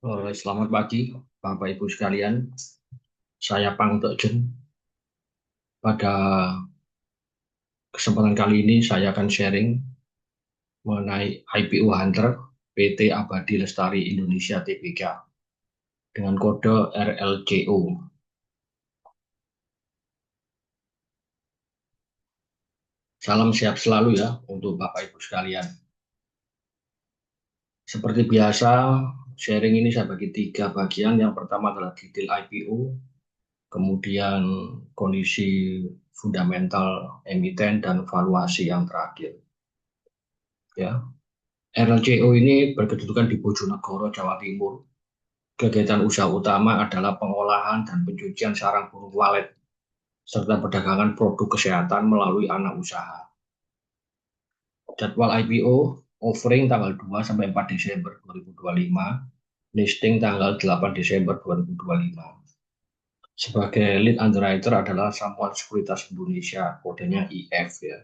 Selamat pagi, Bapak Ibu sekalian. Saya Pang Tekjen. Pada kesempatan kali ini saya akan sharing mengenai IPO Hunter PT Abadi Lestari Indonesia Tbk dengan kode RLCO. Salam sehat selalu ya untuk Bapak Ibu sekalian. Seperti biasa, sharing ini saya bagi tiga bagian. Yang pertama adalah detail IPO, kemudian kondisi fundamental emiten dan valuasi yang terakhir. Ya, RLCO ini berkedudukan di Bojonegoro, Jawa Timur. Kegiatan usaha utama adalah pengolahan dan pencucian sarang burung walet, serta perdagangan produk kesehatan melalui anak usaha. Jadwal IPO, offering tanggal 2 sampai 4 Desember 2025, listing tanggal 8 Desember 2025. Sebagai lead underwriter adalah Samuel Sekuritas Indonesia, kodenya IF ya.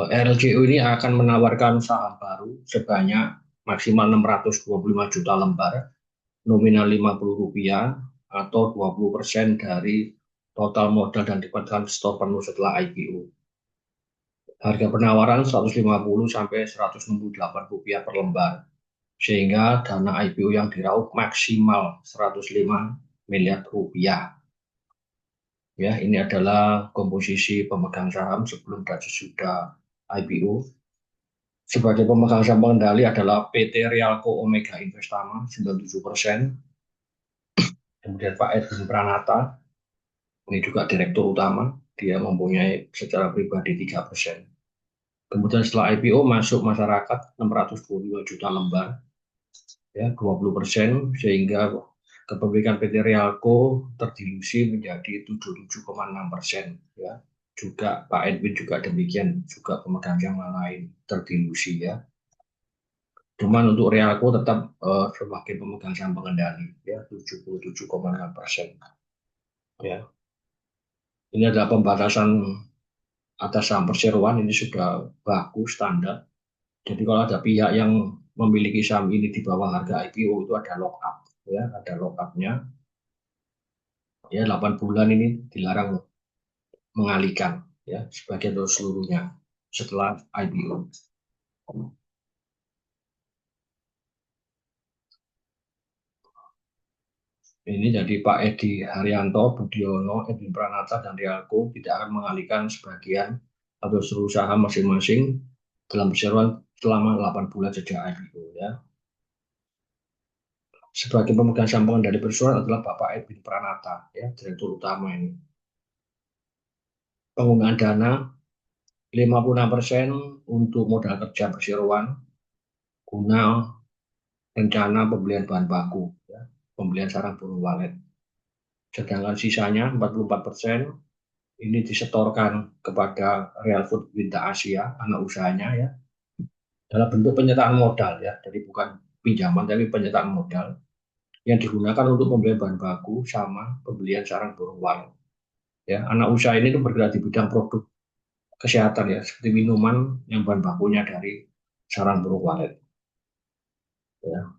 RLCO ini akan menawarkan saham baru sebanyak maksimal 625 juta lembar, nominal Rp50 atau 20% dari total modal dan dipandang stop penuh setelah IPO. Harga penawaran Rp150 sampai Rp168 per lembar, sehingga dana IPO yang diraup maksimal Rp105 miliar. Ya, ini adalah komposisi pemegang saham sebelum dan sesudah IPO. Sebagai pemegang saham pengendali adalah PT Rialco Omega Investama 97%, kemudian Pak Edwin Pranata, ini juga direktur utama, dia mempunyai secara pribadi 3%. Kemudian setelah IPO masuk masyarakat 625 juta lembar, ya 20%, sehingga kepemilikan PT Rialco terdilusi menjadi 77,6%. Ya. Juga Pak Edwin juga demikian, juga pemegang yang lain terdilusi ya. Cuman untuk Rialco tetap sebagai pemegang saham pengendali ya 77,6%. Ya. Ini adalah pembatasan atas saham perseroan, ini sudah baku standar. Jadi kalau ada pihak yang memiliki saham ini di bawah harga IPO itu ada lock up ya, ada lock up-nya. Ya 8 bulan ini dilarang mengalihkan ya sebagian atau seluruhnya setelah IPO. Ini jadi Pak Edi Haryanto, Budiono, Edwin Pranata, dan Rialco tidak akan mengalihkan sebagian atau seluruh saham masing-masing dalam perseroan selama 8 bulan sejak IPO ya. Sebagai pemegang saham pengendali perseroan adalah Bapak Edwin Pranata ya, direktur utama ini. Penggunaan dana 56% untuk modal kerja perseroan guna rencana pembelian bahan baku, ya, pembelian sarang burung walet. Sedangkan sisanya 44% ini disetorkan kepada Real Food Winta Asia, anak usahanya ya, dalam bentuk penyertaan modal ya, jadi bukan pinjaman tapi penyertaan modal yang digunakan untuk pembelian bahan baku sama pembelian sarang burung walet. Ya, anak usaha ini tuh bergerak di bidang produk kesehatan ya, seperti minuman yang bahan bakunya dari sarang burung walet. Ya.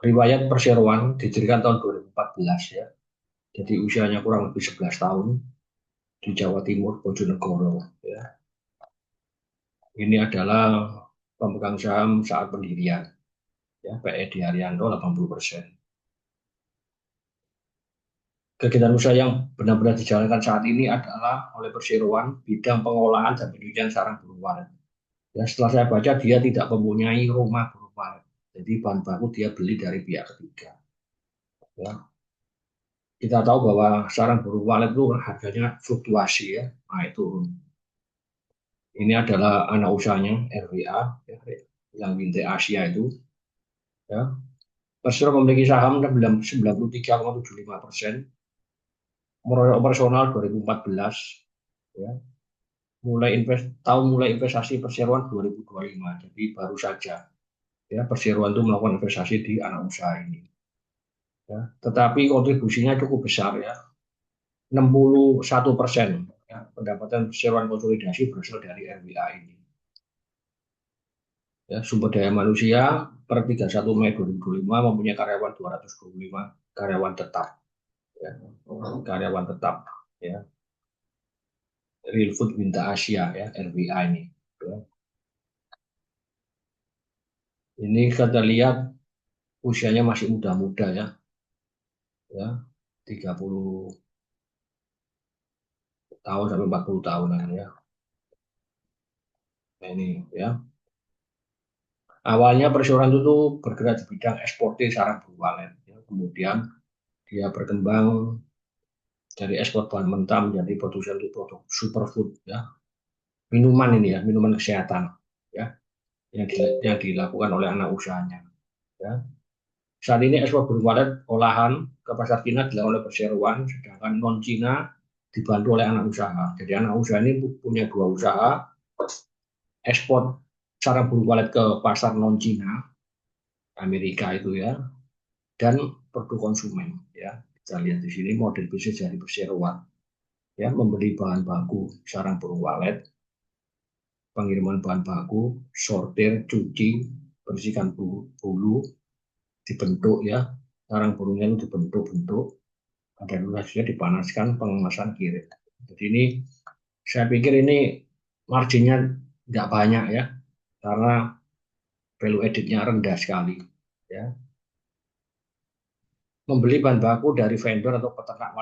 Riwayat perseroan didirikan tahun 2014 ya. Jadi usianya kurang lebih 11 tahun di Jawa Timur, Bojonegoro ya. Ini adalah pemegang saham saat pendirian ya, Pak Edi Haryanto 80%. Kegiatan usaha yang benar-benar dijalankan saat ini adalah oleh perseroan bidang pengolahan dan pencucian sarang burung walet. Ya, setelah saya baca dia tidak mempunyai rumah burung walet. Jadi bahan baku dia beli dari pihak ketiga. Ya. Kita tahu bahwa sarang burung walet itu harganya fluktuasi ya, naik turun. Ini adalah anak usahanya RWA ya, yang Winte Asia itu. Ya. Persero memiliki saham 93,75%, meroyok operasional 2014, ya. Mulai investasi perseroan 2025, jadi baru saja ya perseroan itu melakukan investasi di anak usaha ini. Ya. Tetapi kontribusinya cukup besar ya, 61%. Ya. Pendapatan perseroan konsolidasi berasal dari RWA ini. Ya, sumber daya manusia per 31 Mei 2025 mempunyai karyawan 225 karyawan tetap. Ya, karyawan tetap. Ya, Real Food Minta Asia ya, RWA ini. Ya. Ini kita lihat usianya masih muda-muda ya, ya 30 tahun sampai 40 tahunan ya. Nah, ini ya. Awalnya perseroan itu tuh bergerak di bidang eksportir sarang burung walet. Ya. Kemudian dia berkembang dari ekspor bahan mentah menjadi produsen produk superfood ya. Minuman ini ya, minuman kesehatan ya, yang dilakukan oleh anak usahanya. Ya. Saat ini ekspor burung walet olahan ke pasar Cina dilakukan oleh perseroan, sedangkan non Cina dibantu oleh anak usaha. Jadi anak usaha ini punya dua usaha, ekspor sarang burung walet ke pasar non Cina, Amerika itu ya, dan produk konsumen ya. Kita lihat di sini model bisnis dari perseroan ya, membeli bahan baku sarang burung walet, pengiriman bahan baku, sortir, cuci, bersihkan bulu, dibentuk ya, sarang burungnya itu dibentuk-bentuk, ada durasinya, dipanaskan, pengemasan kirim. Jadi ini saya pikir ini marginnya nggak banyak ya, karena value added-nya rendah sekali ya. Membeli bahan baku dari vendor atau peternak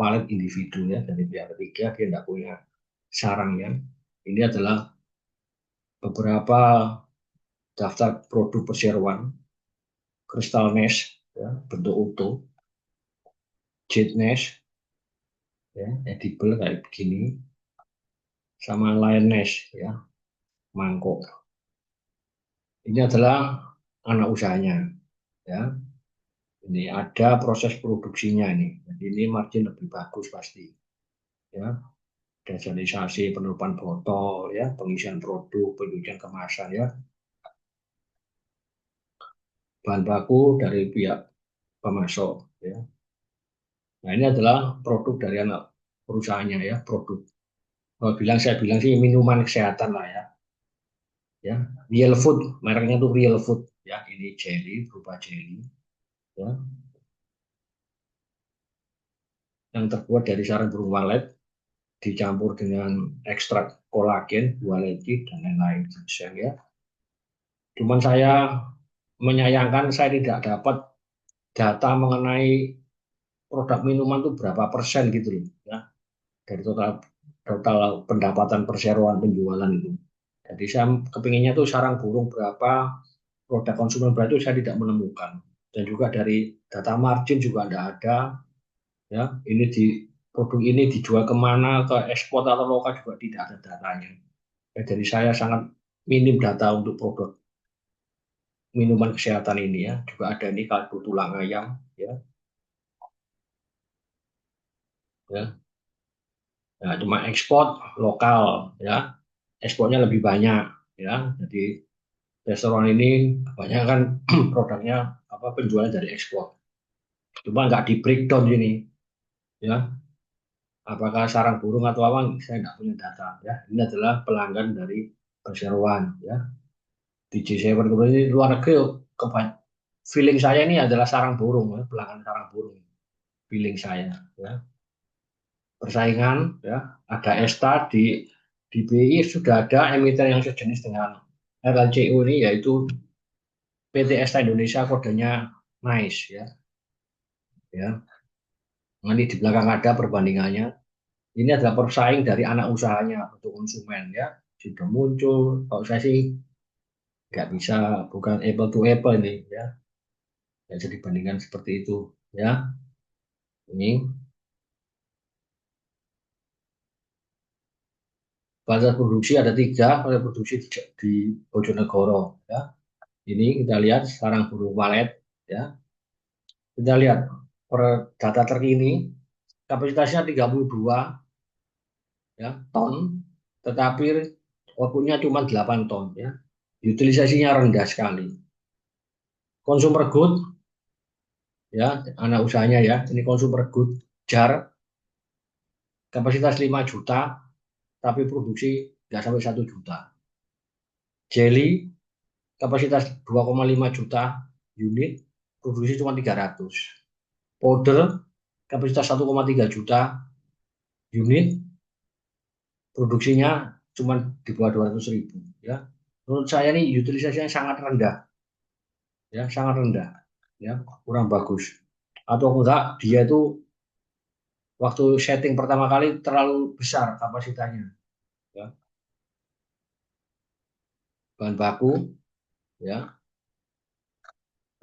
walet individu ya, dari pihak ketiga, dia tidak punya sarangnya. Ini adalah beberapa daftar produk perseroan, Crystal Nest ya, bentuk utuh, Jet Nest ya, edible kayak begini, sama Lion Nest ya, mangkok. Ini adalah anak usahanya ya. Ini ada proses produksinya ini. Jadi ini margin lebih bagus pasti ya. Desalinasi, penutupan botol ya, pengisian produk, pencucian kemasan ya. Bahan baku dari pihak pemasok ya. Nah, ini adalah produk dari anak perusahaannya ya, produk. Saya bilang sih minuman kesehatan lah ya. Ya, Real Food, mereknya tuh Real Food ya. Ini jelly, berupa jelly ya, yang terbuat dari sarang burung walet dicampur dengan ekstrak kolagen, buah leci dan lain-lain ya. Cuman saya menyayangkan saya tidak dapat data mengenai produk minuman itu berapa persen gitu loh ya, dari total total pendapatan perseroan penjualan itu. Jadi saya kepinginnya tuh sarang burung berapa, produk konsumen berapa, itu saya tidak menemukan. Dan juga dari data margin juga tidak ada ya. Ini di produk ini dijual kemana, ke ekspor atau lokal juga tidak ada datanya. Ya, jadi saya sangat minim data untuk produk minuman kesehatan ini ya. Juga ada ini kaldu tulang ayam ya. Ya. Nah, cuma ekspor lokal ya. Ekspornya lebih banyak ya. Jadi restoran ini kebanyakan produknya apa, penjualan dari ekspor. Cuma nggak di breakdown ini ya. Apakah sarang burung atau apa? Saya nggak punya data ya. Ini adalah pelanggan dari perseroan ya. Di J7 kemudian ini luar negeri, feeling saya ini adalah sarang burung ya, pelanggan sarang burung. Feeling saya ya. Persaingan ya, ada ESTA di BI sudah ada emiten yang sejenis dengan RLCO ini, yaitu PT ESTA Indonesia, kodenya NICE ya. Ya. Nanti di belakang ada perbandingannya. Ini adalah persaing dari anak usahanya untuk konsumen ya. Sudah muncul. Kalau saya sih nggak bisa, bukan apple to apple ini ya. Ya, jadi bandingkan seperti itu ya. Ini batas produksi ada tiga, batas produksi di Bojonegoro ya. Ini kita lihat sarang burung walet ya. Kita lihat per data terkini kapasitasnya 32 ya ton, tetapi outputnya cuma 8 ton ya. Utilisasinya rendah sekali. Consumer good ya, anak usahanya ya. Ini consumer good jar, kapasitas 5 juta, tapi produksi nggak sampai 1 juta. Jelly kapasitas 2,5 juta unit, produksi cuma 300. Powder kapasitas 1,3 juta unit, produksinya cuma di bawah 200.000 ya. Menurut saya ini utilisasinya sangat rendah ya, sangat rendah ya, kurang bagus. Atau enggak dia itu waktu setting pertama kali terlalu besar kapasitasnya ya. Bahan baku ya,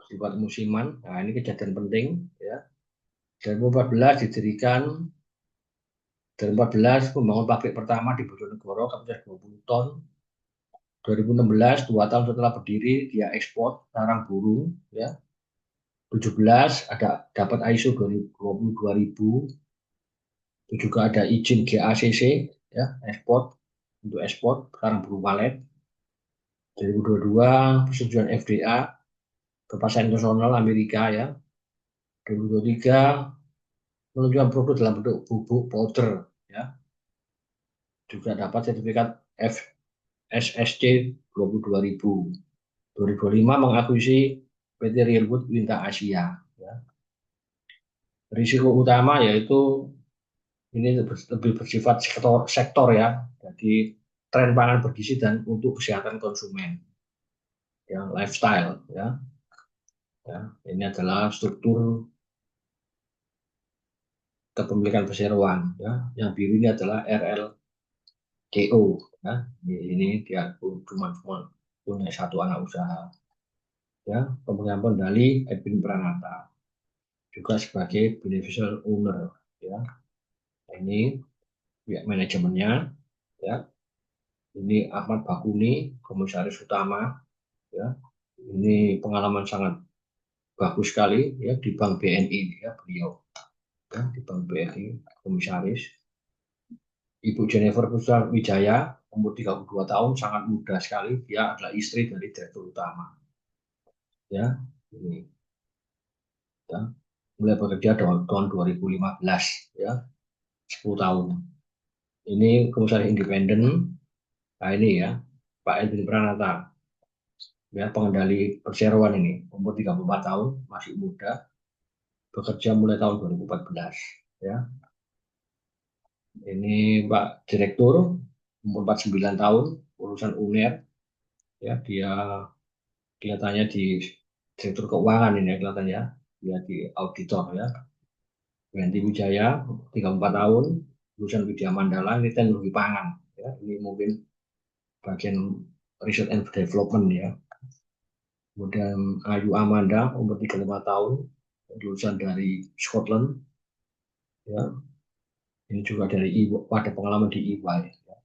sifat musiman. Nah, ini kejadian penting ya. 2014 didirikan, 2014 membangun pabrik pertama di Bojonegoro kapasitas 20 ton. 2016, 2 tahun setelah berdiri, dia ekspor sarang burung ya. 17 ada dapat ISO 22.000, itu juga ada izin GACC ya, ekspor, untuk ekspor sarang burung walet. 2022 persetujuan FDA ke pasar internasional Amerika ya. 2023 menunjukkan produk dalam bentuk bubuk powder ya, juga dapat sertifikat FSSC 22.000. 2025 mengakuisisi PT Realwood Winta Asia ya. Risiko utama yaitu ini lebih bersifat sektor ya, jadi tren pangan bergizi dan untuk kesehatan konsumen ya, lifestyle ya. Ya, ini adalah struktur kepemilikan perseroan ya. Yang biru ini adalah RLCO ya. Ini dia cuma punya satu anak usaha ya. Pemegang kendali Edwin Pranata juga sebagai beneficial owner ya. Ini pihak manajemennya ya. Ini Ahmad Bakuni, komisaris utama ya. Ini pengalaman sangat bagus sekali ya di Bank BNI ya, beliau ya, di Bank BNI komisaris. Ibu Jennifer Puspa Wijaya, umur 32 tahun, sangat muda sekali. Dia adalah istri dari direktur utama. Ya, ini ya, mulai bekerja tahun 2015 ya, 10 tahun. Ini komisaris independen. Nah, ini ya, Pak Edwin Pranata, ya, pengendali perseroan ini, umur 34 tahun, masih muda, bekerja mulai tahun 2014 ya. Ini Pak Direktur, umur 49 tahun, urusan UNER ya, dia kelihatannya di direktur keuangan ini ya, kelihatannya dia di auditor ya. Wenti Wijaya 34 tahun, lulusan Widya Mandala, ini teknologi pangan ya. Ini mungkin bagian research and development ya. Kemudian Ayu Amanda umur 35 tahun, lulusan dari Scotland ya. Ini juga dari pada pengalaman di EY ya.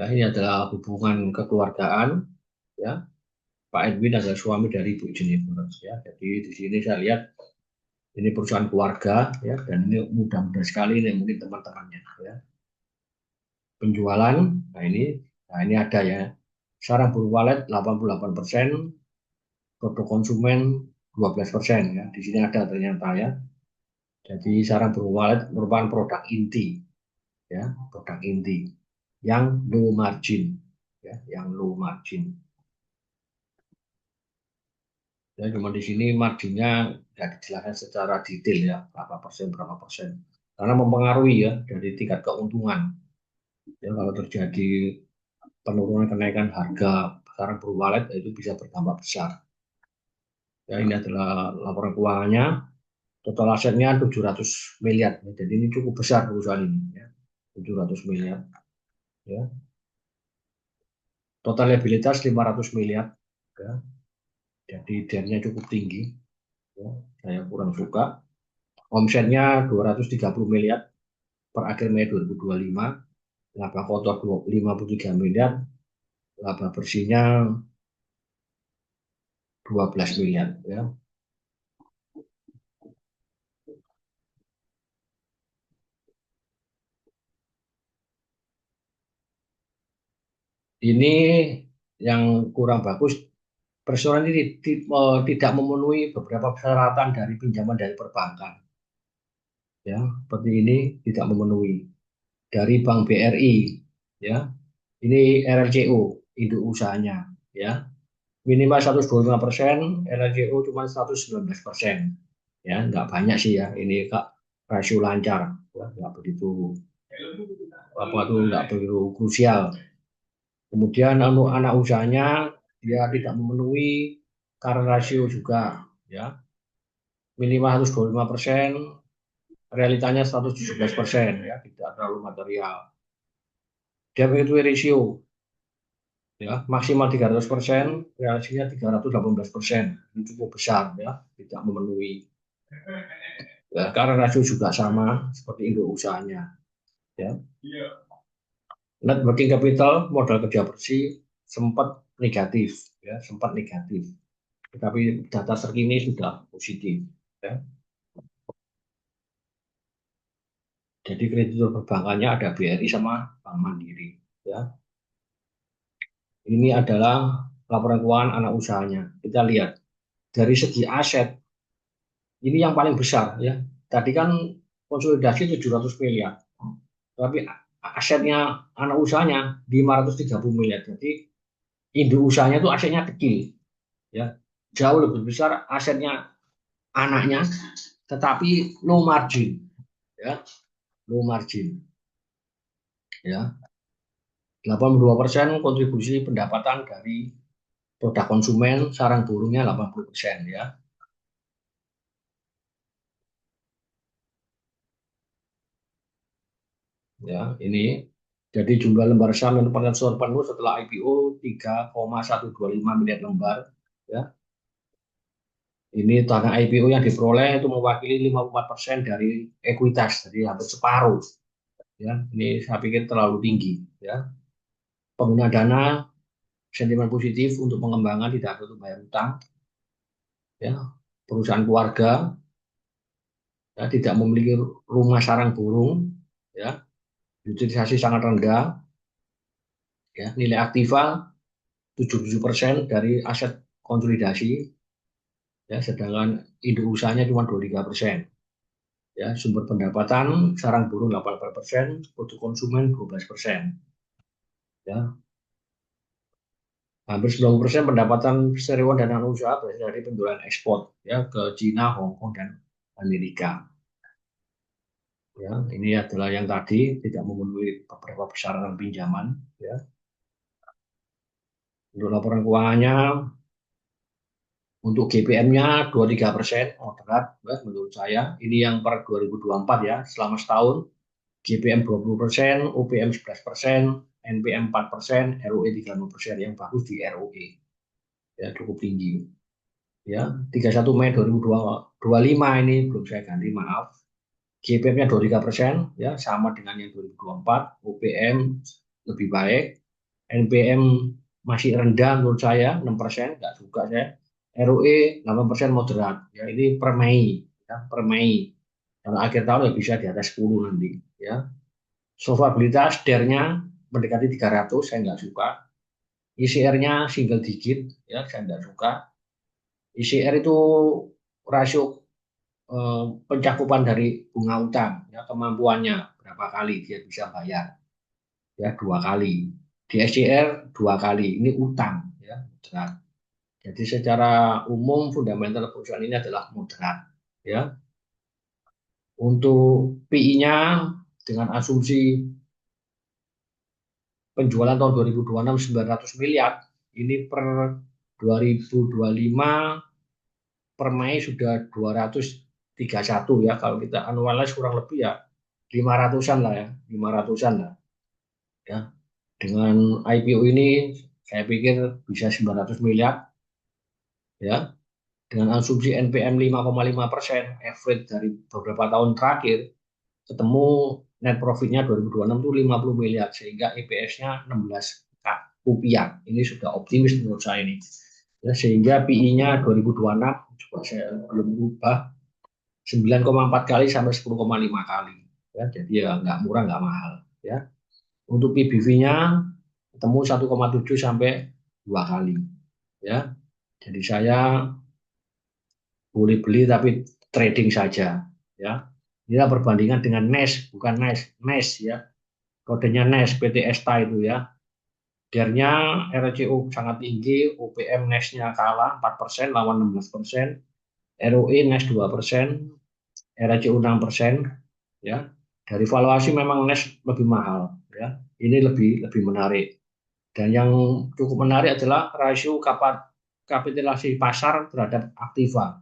Ya, ini adalah hubungan kekeluargaan ya. Pak Edwin adalah suami dari Ibu Jennifer ya. Jadi di sini saya lihat ini perusahaan keluarga ya, dan ini mudah-mudah sekali ini mungkin teman-temannya ya. Penjualan, nah ini ada ya. Sarang burung walet 88%, produk konsumen 12% ya. Di sini ada ternyata ya. Jadi sarang burung walet merupakan produk inti ya, produk inti yang low margin ya, yang low margin. Ya, cuma di sini marginnya tidak dijelaskan secara detail ya, berapa persen. Karena mempengaruhi ya dari tingkat keuntungan. Ya, kalau terjadi penurunan kenaikan harga sarang burung walet itu bisa berdampak besar. Ya, ini adalah laporan keuangannya. Total asetnya 700 miliar. Ya, jadi ini cukup besar perusahaan ini. Ya. 700 miliar. Ya. Total liabilitas 500 miliar. Ya. Jadi debtnya cukup tinggi. Ya. Saya kurang suka. Omsetnya 230 miliar per akhir Mei 2025. Laba kotor 53 miliar. Laba bersihnya 12 miliar. Ya. Ini yang kurang bagus, persoalan ini tidak memenuhi beberapa persyaratan dari pinjaman dari perbankan. Ya, seperti ini tidak memenuhi dari Bank BRI. Ya, Ini RLCO, induk usahanya, ya. Minimal 125%, RLCO cuma 119%. Ya, nggak banyak sih ya. Ini Kak, rasio lancar, ya, nggak begitu apa tuh nggak begitu krusial. Kemudian untuk anak usahanya dia tidak memenuhi current ratio juga, ya. Minimal 125%, realitanya 117%, ya, tidak terlalu material. Debt equity ratio, ya, maksimal 300%, realisasinya 318%. Ini cukup besar, ya, tidak memenuhi. Ya, karena rasio juga sama seperti induk usahanya, ya. Net working capital, modal kerja bersih sempat negatif, ya, sempat negatif. Tetapi data terkini sudah positif, ya. Jadi kreditur perbankannya ada BRI sama Bank Mandiri, ya. Ini adalah laporan keuangan anak usahanya. Kita lihat dari segi aset, ini yang paling besar, ya. Tadi kan konsolidasi 700 miliar, tapi asetnya anak usahanya 530 miliar. Jadi induk usahanya itu asetnya kecil, ya. Jauh lebih besar asetnya anaknya, tetapi low margin, ya, low margin, ya. 82% kontribusi pendapatan dari produk konsumen, sarang burungnya 80%, ya. Ya, ini jadi jumlah lembar saham yang terponsor penuh setelah IPO 3,125 miliar lembar, ya. Ini tanah IPO yang diperoleh itu mewakili 54% dari ekuitas, jadi hampir separuh, ya. Ini saya pikir terlalu tinggi, ya. Pengguna dana sentimen positif untuk pengembangan, tidak ada untuk bayar utang, ya. Perusahaan keluarga, ya, tidak memiliki rumah sarang burung, ya. Utilisasi sangat rendah, ya. Nilai aktiva 77% dari aset konsolidasi, ya, sedangkan induk usahanya cuma 23%. Ya, sumber pendapatan sarang burung 18%, produk konsumen 12%. Ya, hampir 90% pendapatan sariwan dan anak usaha berasal dari penjualan ekspor, ya, ke Cina, Hong Kong, dan Amerika. Ya, ini adalah yang tadi tidak memenuhi beberapa persyaratan pinjaman, ya. Untuk laporan keuangannya, untuk GPM-nya 23%, moderat, ya, menurut saya. Ini yang per 2024, ya, selama setahun. GPM 20%, OPM 11%, NPM 4%, ROE 30%. Yang bagus di ROE, ya, cukup tinggi. Ya, 31 Mei 2025 ini belum saya ganti, maaf. GPM-nya 23%, ya, sama dengan yang 2024. OPM lebih baik. NPM masih rendah menurut saya, 6%, nggak suka saya. ROE 8% moderat. Ya, ini per Mei, ya, per Mei. Kalau akhir tahun ya bisa di atas 10 nanti, ya. Solvabilitas DER-nya mendekati 300, saya nggak suka. ICR-nya single digit, ya, saya nggak suka. ICR itu rasio pencakupan dari bunga utang, ya, kemampuannya berapa kali dia bisa bayar, ya, 2 kali. Di SCR 2 kali, ini utang, ya, moderat. Jadi secara umum fundamental perusahaan ini adalah moderat, ya. Untuk PI-nya dengan asumsi penjualan tahun 2026 900 miliar, ini per 2025 per Mei sudah 231, ya. Kalau kita annualize kurang lebih ya 500-an lah, ya, 500-an lah, ya. Dengan IPO ini saya pikir bisa 900 miliar, ya. Dengan asumsi NPM 5,5%, average dari beberapa tahun terakhir, ketemu net profitnya 2026 itu 50 miliar, sehingga EPS-nya 16 rupiah. Ini sudah optimis menurut saya ini. Ya, sehingga PI-nya 2026 coba saya belum berubah 9,4 kali sampai 10,5 kali. Ya, jadi ya nggak murah nggak mahal. Ya. Untuk PBV-nya ketemu 1,7 sampai 2 kali. Ya, jadi saya boleh beli tapi trading saja. Ya, ini perbandingan dengan NES, bukan NES, NES, ya. Kodenya NES PT Esta itu, ya. Gearnya RCO sangat tinggi, UPM NES-nya kalah 4% lawan 16%, ROE NES 2%, RCO 6%, ya. Dari valuasi memang NES lebih mahal, ya. Ini lebih lebih menarik. Dan yang cukup menarik adalah rasio kapitalisasi pasar terhadap aktiva.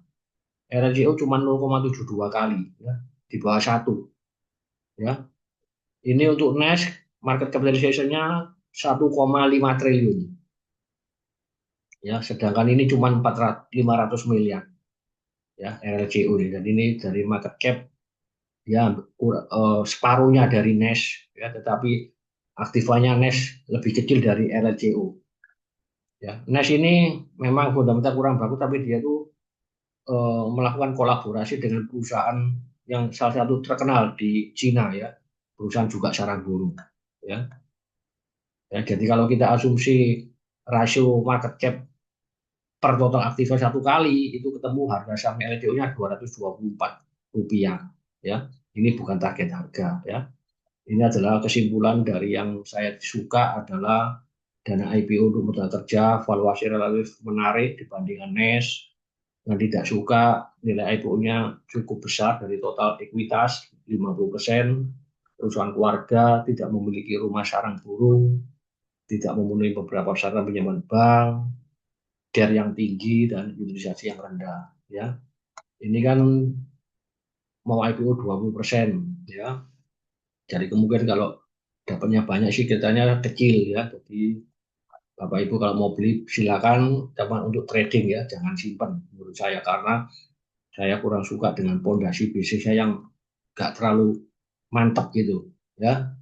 RCO cuma 0,72 kali, ya, di bawah satu, ya. Ini untuk NES market capitalization-nya 1,5 triliun, ya. Sedangkan ini cuma 500 miliar, ya, RLCO ini. Dan ini dari market cap ya separuhnya dari NES, ya, tetapi aktivanya NES lebih kecil dari RLCO, ya. NES ini memang fundamental kurang bagus, tapi dia tuh melakukan kolaborasi dengan perusahaan yang salah satu terkenal di Cina, ya, perusahaan juga sarang burung, ya. Ya, jadi kalau kita asumsi rasio market cap per total aktiva satu kali itu ketemu harga saham LCO-nya Rp224, ya. Ini bukan target harga, ya. Ini adalah kesimpulan dari yang saya suka adalah dana IPO untuk modal kerja, valuasi relatif menarik dibandingkan NES. Yang tidak suka, nilai IPO-nya cukup besar dari total ekuitas 50%, perusahaan keluarga, tidak memiliki rumah sarang burung, tidak memenuhi beberapa syarat pinjaman bank, DER yang tinggi dan utilisasi yang rendah, ya. Ini kan mau IPO 20%, ya. Jadi kemungkinan kalau dapatnya banyak sih katanya kecil, ya. Jadi Bapak Ibu kalau mau beli silakan, teman untuk trading, ya, jangan simpan menurut saya karena saya kurang suka dengan pondasi bisnis saya yang nggak terlalu mantap gitu, ya.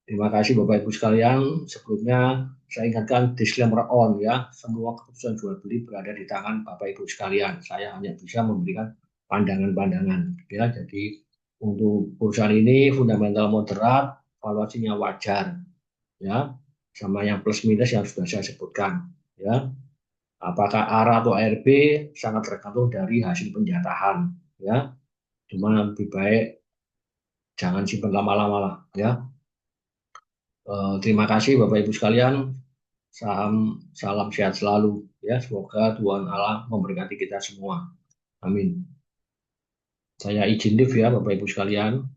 Terima kasih Bapak Ibu sekalian. Sebelumnya saya ingatkan disclaimer on, ya. Semua keputusan jual beli berada di tangan Bapak Ibu sekalian. Saya hanya bisa memberikan pandangan-pandangan, ya. Jadi untuk perusahaan ini fundamental moderat, valuasinya wajar, ya. Sama yang plus minus yang sudah saya sebutkan, ya. Apakah ARA atau ARB sangat tergantung dari hasil penjatahan, ya. Cuma lebih baik jangan simpan lama-lama lah, ya. Terima kasih Bapak Ibu sekalian. Salam sehat selalu, ya. Semoga Tuhan Allah memberkati kita semua. Amin. Saya izin live, ya Bapak Ibu sekalian.